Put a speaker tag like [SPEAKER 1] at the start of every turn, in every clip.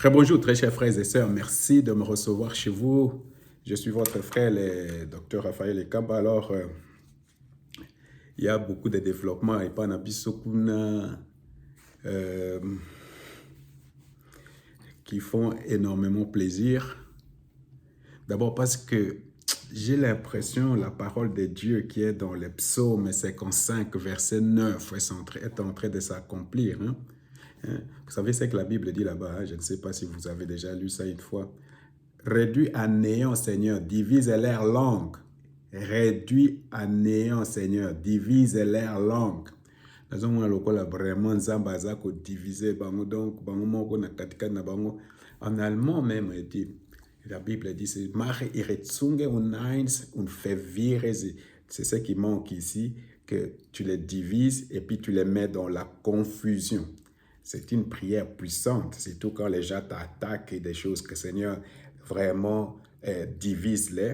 [SPEAKER 1] Très bonjour, très chers frères et sœurs. Merci de me recevoir chez vous. Je suis votre frère, le docteur Raphaël Ekamba. Alors, il y a beaucoup de développements et pas euh, qui font énormément plaisir. D'abord parce que j'ai l'impression la parole de Dieu qui est dans les psaumes 55, verset 9 est en train de s'accomplir. Vous savez ce que la Bible dit là-bas, hein? Je ne sais pas si vous avez déjà lu ça une fois. Réduit à néant, Seigneur, divise leur langue. Réduit à néant, Seigneur, divise leur langue. Nous avons vraiment Nzamba Zako divisé, donc, en allemand même, la Bible dit, c'est Mache ihre Zunge und eins und verwirre sie. C'est ce qui manque ici, que tu les divises et puis tu les mets dans la confusion. C'est une prière puissante, surtout quand les gens t'attaquent et des choses que Seigneur vraiment divise-les,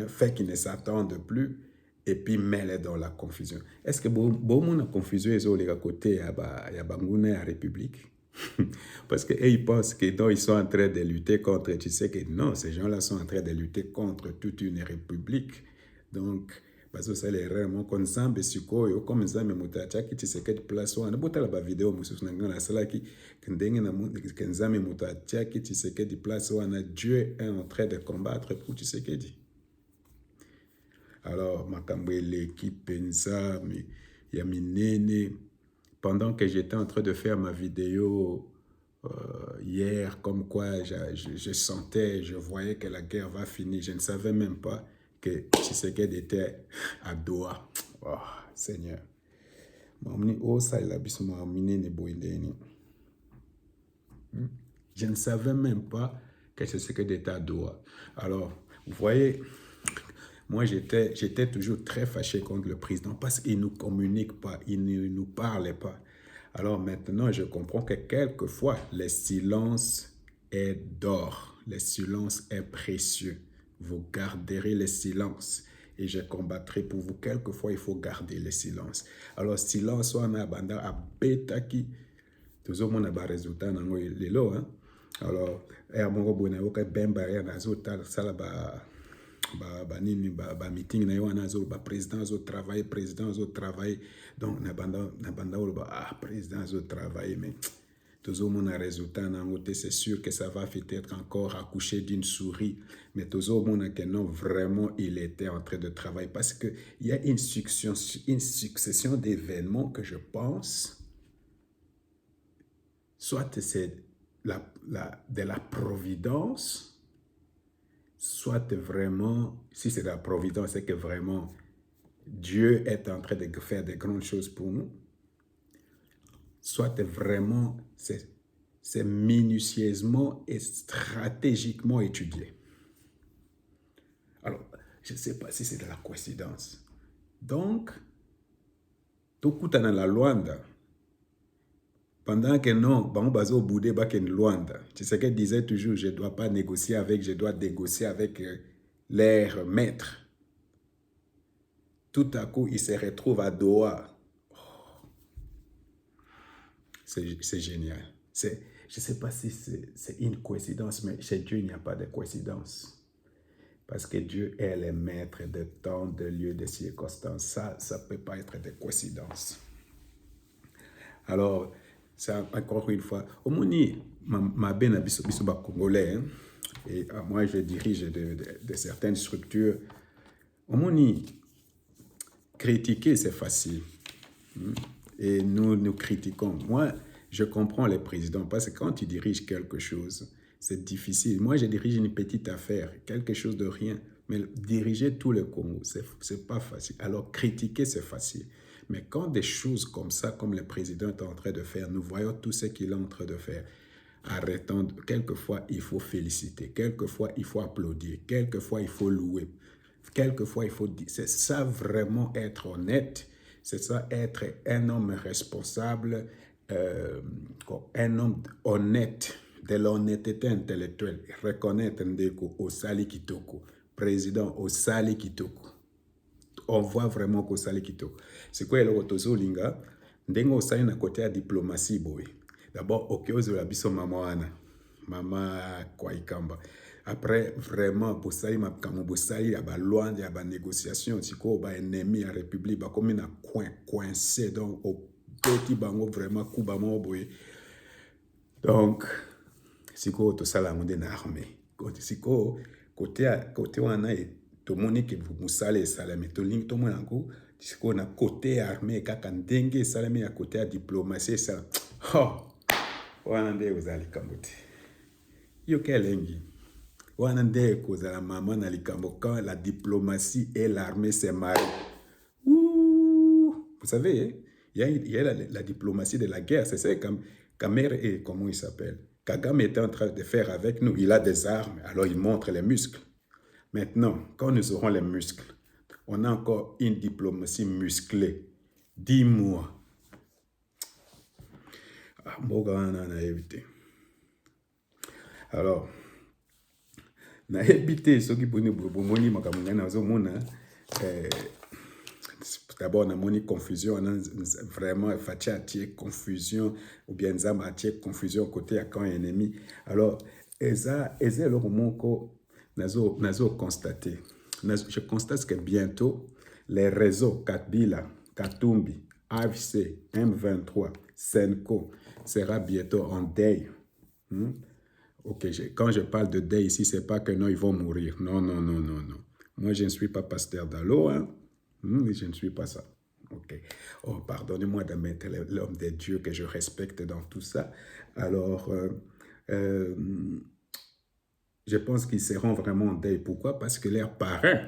[SPEAKER 1] fait qu'ils ne s'attendent plus et puis mets-les dans la confusion. Est-ce que beaucoup de confusion est sur les côtés à la République? Parce qu'ils pensent qu'ils sont en train de lutter contre, tu sais que non, ces gens-là sont en train de lutter contre toute une république. Donc, parce que c'est les vraiment comme Nzambe sikoyo comme Nzambe mutachaki Tshisekedi place wana botala ba vidéo mususu nanga na salaki ndenge na Nzambe mutachaki Tshisekedi place wana Dieu est en train de combattre pour Tshisekedi. Alors makambo l'équipe penza ya minene pendant que j'étais en train de faire ma vidéo hier, comme quoi je sentais, je voyais que la guerre va finir. Je ne savais même pas que Tshisekedi était à Doha. Oh, Seigneur. Je ne savais même pas que Tshisekedi était à Doha. Alors, vous voyez, moi j'étais toujours très fâché contre le président parce qu'il ne nous communique pas, il ne nous parle pas. Alors maintenant, je comprends que quelquefois, le silence est d'or. Le silence est précieux. Vous garderez le silence et je combattrai pour vous. Quelquefois, il faut garder le silence. Alors, silence, on a banda à betaki. Toujours, on a un résultat dans le lot. Alors, mon bonheur, ben barrière dans l'autre, ça là-bas. Meeting na yo wana président zo travail président zo travail donc na banda président zo travail mais toujours mon résultat na ngote c'est sûr que ça va peut-être encore accoucher d'une souris mais toujours mon que non vraiment il était en train de travailler parce que il y a une succession d'événements que je pense soit c'est de la providence, soit vraiment, si c'est la providence, c'est que vraiment Dieu est en train de faire de grandes choses pour nous, soit vraiment c'est minutieusement et stratégiquement étudié. Alors, je ne sais pas si c'est de la coïncidence. Donc, tout coup dans la Luanda, pendant que non, bon bazo boudé baken Luanda. Tu sais qu'elle disait toujours, je ne dois pas négocier avec, je dois négocier avec leur maître. Tout à coup, il se retrouve à Doha. Oh. C'est génial. Je ne sais pas si c'est une coïncidence, mais chez Dieu, il n'y a pas de coïncidence. Parce que Dieu est le maître de temps, de lieux, de circonstances. Ça ne peut pas être de coïncidence. Alors, c'est encore une fois, au Moni, ma ben biso congolais, et moi je dirige de certaines structures. Au Moni, critiquer c'est facile. Et nous critiquons. Moi, je comprends les présidents parce que quand tu diriges quelque chose, c'est difficile. Moi, je dirige une petite affaire, quelque chose de rien. Mais diriger tout le Congo, c'est pas facile. Alors, critiquer, c'est facile. Mais quand des choses comme ça, comme le président est en train de faire, nous voyons tout ce qu'il est en train de faire. Arrêtons. Quelquefois, il faut féliciter. Quelquefois, il faut applaudir. Quelquefois, il faut louer. Quelquefois, il faut dire. C'est ça vraiment être honnête. C'est ça être un homme responsable, un homme honnête, de l'honnêteté intellectuelle. Reconnaître Ndeko au Sali Kitoko, président au Sali Kitoko. On voit vraiment qu'au Sali Kitoko. C'est quoi le Rotozo Linga? Ndengo au Sali na côté à diplomatie, boy. D'abord, au Kyozo la biso mamoana. Mama Kwaikamba. Après, vraiment, Bossaï, comme Bossaï, il y a loin, il y a négociation, si quoi, il y a ennemi à la République, comme il y a coincé, donc, au petit bango, vraiment, coup, bango, boy. Donc, si quoi, tout ça, là, on est armé. Si quoi, côté, on a, tout le monde qui vous salé, salé, mais tout le monde, tout le monde, si quoi, on a côté armé, quand on dengue, salé, mais à côté à diplomatie, ça, oh, on a des aux alikambote. Yo kelengi. Wanande cause la maman na likambo quand la diplomatie et l'armée se marient. Ouh, vous savez, il y a la diplomatie de la guerre. C'est ça comme Kamer et comment il s'appelle. Kagame était en train de faire avec nous. Il a des armes, alors il montre les muscles. Maintenant, quand nous aurons les muscles, on a encore une diplomatie musclée. Dis-moi. Ah, on a évité. Alors, na habité ce qui poni bomoni makamanga na zomona d'abord na moni confusion na vraiment fatia tie confusion ou bien nzamba tie confusion côté à camp ennemi. Alors eza le moko nazo constater. Je constate que bientôt les réseaux Kabila, Katumbi, AFC, M23, Senko sera bientôt en deuil. Ok, quand je parle de deuil ici, c'est pas que non, ils vont mourir. Non, non, non, non, non. Moi, je ne suis pas pasteur d'Allo, hein. Je ne suis pas ça. Ok. Oh, pardonnez-moi de mettre l'homme de Dieu que je respecte dans tout ça. Alors, je pense qu'ils seront vraiment en deuil. Pourquoi? Parce que leurs parents,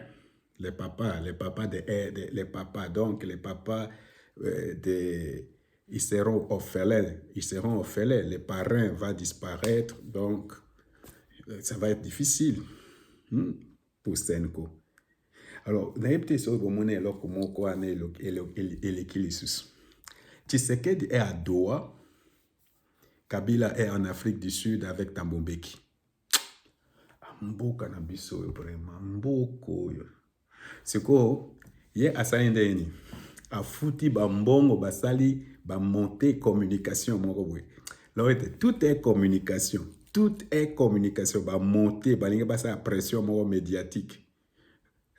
[SPEAKER 1] les papas, ils seront orphelins. Ils seront orphelins. Les parents vont disparaître. Donc, ça va être difficile pour Senko. Alors, on a été sur le monde alors comment quoi et l'équilibre. Tshisekedi est à Doha. Kabila est en Afrique du Sud avec Thabo Mbeki. Mboka na biso vraiment mboko yo. C'est quoi? Ye asayende ni. A fouti ba mbongo basali ba monter communication moko boy. Là tout est communication. Tout est communication. Ba monter ba linga basa pression moko médiatique.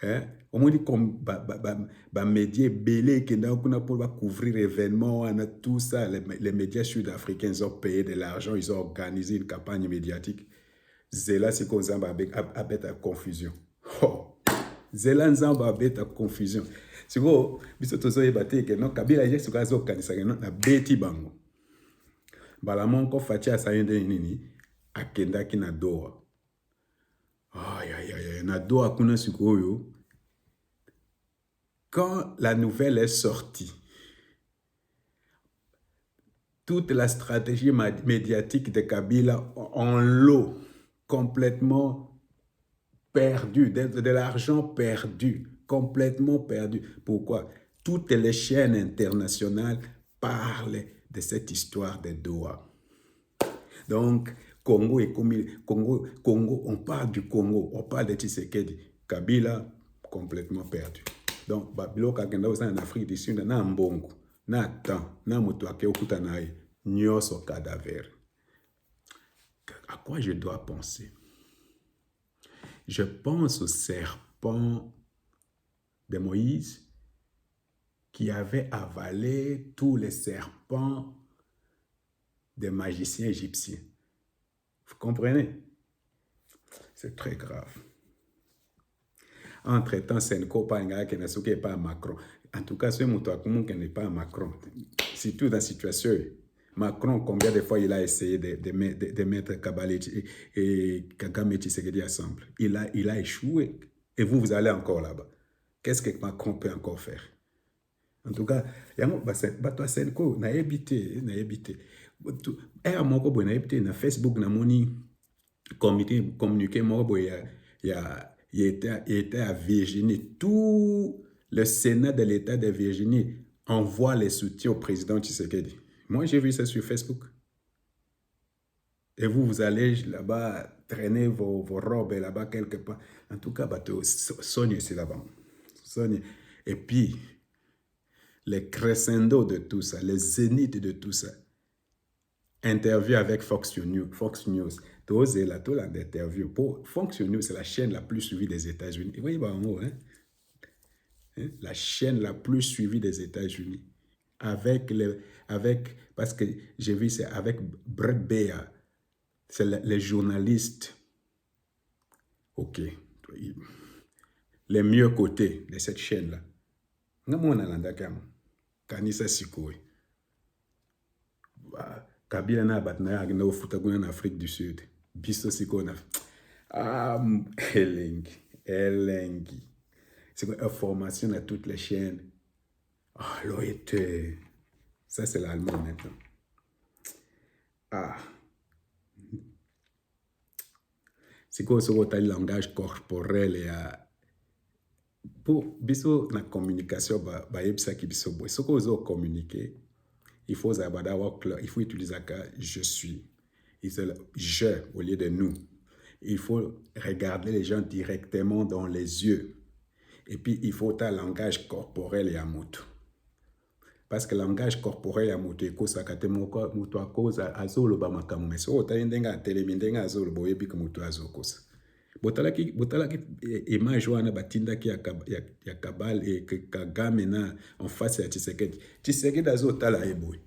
[SPEAKER 1] Hein? Au moins comme ba médias belé qui n'a pour couvrir événements, on a tout ça. Les médias sud-africains ils ont payé de l'argent, ils ont organisé une campagne médiatique. Zela c'est qu'on zamba avec à confusion. Oh. Zela nzamba avec à confusion. C'est quoi? Biso tozo yebate que non Kabila ye suka zo kanisa que non na beti bango. Bala monko fatia sayende nini akenda ki na Doha. Aïe aïe aïe na Doha kuna sikoyo. Quand la nouvelle est sortie, toute la stratégie médiatique de Kabila en l'eau, complètement perdu, de l'argent perdu, complètement perdu. Pourquoi? Toutes les chaînes internationales parlent de cette histoire de Doha. Donc, Congo, on parle du Congo, on parle de Tshisekedi. Kabila, complètement perdu. Donc, Babilo Kagenda en Afrique du Sud, na mbongo, na temps, na moto ake okuta na ye, nyoso cadavre. À quoi je dois penser? Je pense au serpent de Moïse qui avait avalé tous les serpents des magiciens égyptiens. Vous comprenez? C'est très grave. Entre-temps, Senko pas un gars qui n'est pas Macron. En tout cas, ce mouton qui n'est pas Macron. Surtout dans la situation. Macron, combien de fois il a essayé de mettre Kabila et Kagame et Tshisekedi ensemble. Il a échoué. Et vous allez encore là-bas. Qu'est-ce que Macron peut encore faire? En tout cas, il y a Senko, na évité. Et à mon côté, na évité, na Facebook, na moni communiqué, il était à Virginie. Tout le Sénat de l'État de Virginie envoie les soutiens au président Tshisekedi. Moi, j'ai vu ça sur Facebook. Et vous allez là-bas traîner vos robes là-bas quelque part. En tout cas, Sonia, c'est là-bas. Et puis, les crescendo de tout ça, les zéniths de tout ça. interview avec Fox News. Fox News. Tous là, tout l'interview. Pour Fox News, c'est la chaîne la plus suivie des États-Unis. Vous voyez, la chaîne la plus suivie des États-Unis. Parce que j'ai vu, c'est avec Brett Baer. C'est les journalistes. OK. Les mieux côtés de cette chaîne-là. Kanisa Sikoui. Kabila na batna na ofutaguna na Afrique du Sud. Biso siko na elengi. C'est une information à toutes les chaînes. L'OET. Ça, c'est l'allemand maintenant. C'est quoi ce langage corporel et pour biso na communication ba yebisa ki biso boy. Ce qu'on veut communiquer, il faut utiliser je suis. Je au lieu de nous. Il faut regarder les gens directement dans les yeux. Et puis, il faut un langage corporel et à moto. Parce que le langage corporel et à moto, c'est que moto à cause à zolo ba makamu. Mais si on a une télémindenga à zolo, boye bi que moto à zolo cause. Botalaki image wana batinda ki ya kabal et que Kagame na en face à Tshisekedi. Tshisekedi azo tala eboy.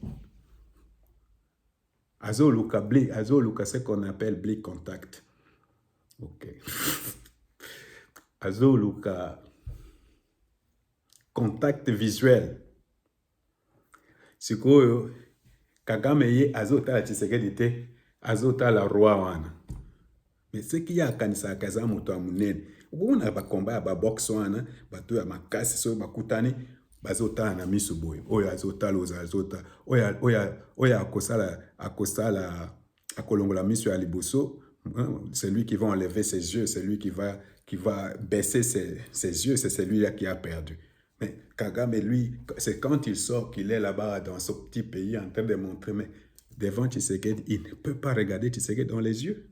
[SPEAKER 1] Azo luka ce qu'on appelle blick contact. OK. Azo luka contact visuel. Sikoyo Kagame ye azota Tshisekedi te azota la roi wana. Mais ce qui a kanisa kaza moto amunene. Ubona ba combat ba box wana, bato ya makasi so bakutani bazota na misu boy. Oya azota loza azota. Oya akosala akolongola misu ya liboso. C'est lui qui va enlever ses yeux, c'est lui qui va baisser ses yeux, c'est celui-là qui a perdu. Mais Kagame, lui, c'est quand il sort qu'il est là-bas dans ce petit pays en train de montrer, mais devant Tshisekedi, il ne peut pas regarder Tshisekedi dans les yeux.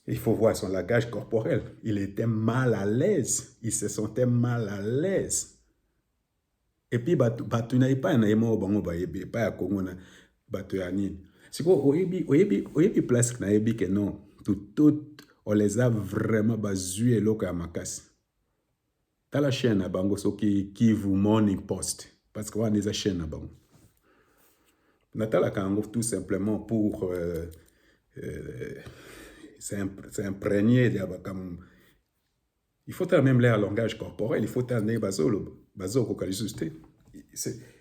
[SPEAKER 1] Il faut voir son langage corporel. Il était mal à l'aise. Il se sentait mal à l'aise. Et puis, tu n'as pas un aimant au bango, pas à Congo, tu as ni. C'est quoi, oyebi place que non, tout, on les a vraiment bazués l'eau à Makas. Dans la chaîne à Bango, qui vous Morning Post, parce qu'on a des chaînes à Bango. Natala Kango, tout simplement pour s'imprégner d'Abakam. Il faut même l'air langage corporel, il faut amener Bazo Kokalisusté.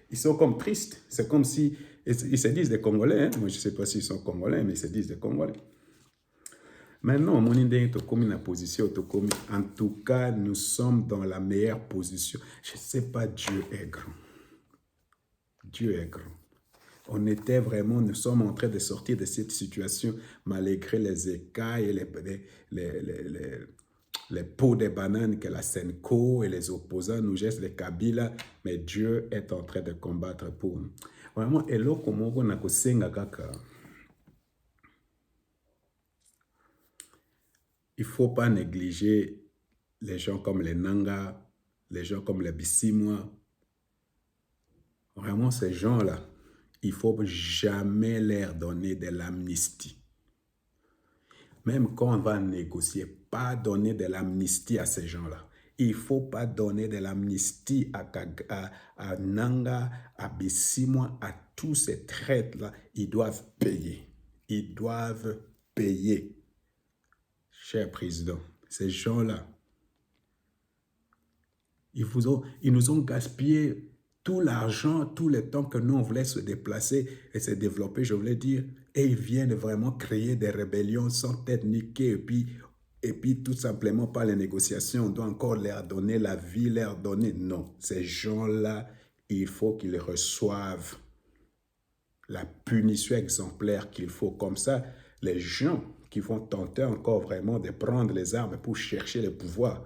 [SPEAKER 1] Ils sont comme tristes, c'est comme si ils se disent des Congolais, hein? Moi je ne sais pas s'ils sont Congolais, mais ils se disent des Congolais. Maintenant, mon idée est comme une position. En tout cas, nous sommes dans la meilleure position. Je ne sais pas, Dieu est grand. Dieu est grand. Nous sommes en train de sortir de cette situation malgré les écailles et les pots de bananes que la Senko et les opposants nous jettent les Kabila. Mais Dieu est en train de combattre pour nous. Vraiment, et là, comme on a kosenga kaka. Il ne faut pas négliger les gens comme les Nanga, les gens comme les Bissimois. Vraiment, ces gens-là, il ne faut jamais leur donner de l'amnistie. Même quand on va négocier, pas donner de l'amnistie à ces gens-là. Il ne faut pas donner de l'amnistie à Nanga, à Bissimois, à tous ces traites-là. Ils doivent payer. Ils doivent payer. Cher président, ces gens-là, ils nous ont gaspillé tout l'argent, tout le temps que nous, on voulait se déplacer et se développer, je voulais dire, et ils viennent vraiment créer des rébellions sans tête niquée, et puis tout simplement par les négociations, on doit encore leur donner la vie, leur donner. Non, ces gens-là, il faut qu'ils reçoivent la punition exemplaire qu'il faut. Comme ça, les gens qui vont tenter encore vraiment de prendre les armes pour chercher le pouvoir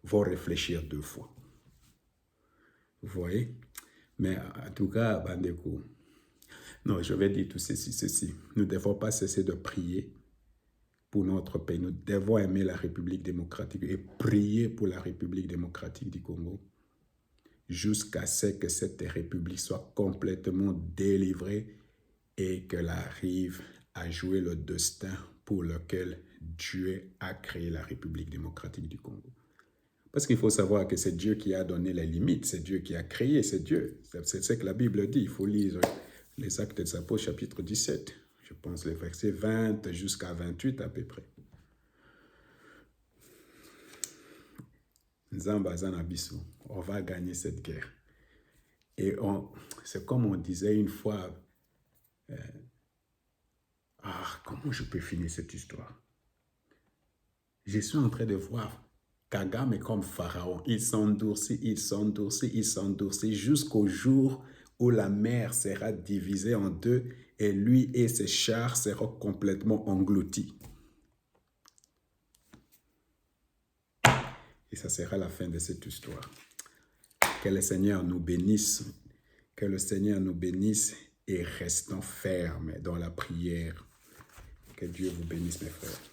[SPEAKER 1] vont réfléchir 2 fois. Vous voyez? Mais en tout cas, Bandeko, non, je vais dire tout ceci. Nous ne devons pas cesser de prier pour notre pays. Nous devons aimer la République démocratique et prier pour la République démocratique du Congo. jusqu'à ce que cette république soit complètement délivrée et qu'elle arrive à jouer le destin pour lequel Dieu a créé la République démocratique du Congo. Parce qu'il faut savoir que c'est Dieu qui a donné les limites, c'est Dieu qui a créé, c'est Dieu. C'est ce que la Bible dit. Il faut lire les Actes des Apôtres, chapitre 17. Je pense les versets 20 jusqu'à 28 à peu près. On va gagner cette guerre. Et c'est comme on disait une fois, comment je peux finir cette histoire? Je suis en train de voir Kagame comme Pharaon. Il s'endurcit, il s'endurcit, il s'endurcit jusqu'au jour où la mer sera divisée en deux et lui et ses chars seront complètement engloutis. Et ça sera la fin de cette histoire. Que le Seigneur nous bénisse. Que le Seigneur nous bénisse et restons fermes dans la prière. Que Dieu vous bénisse, mes frères.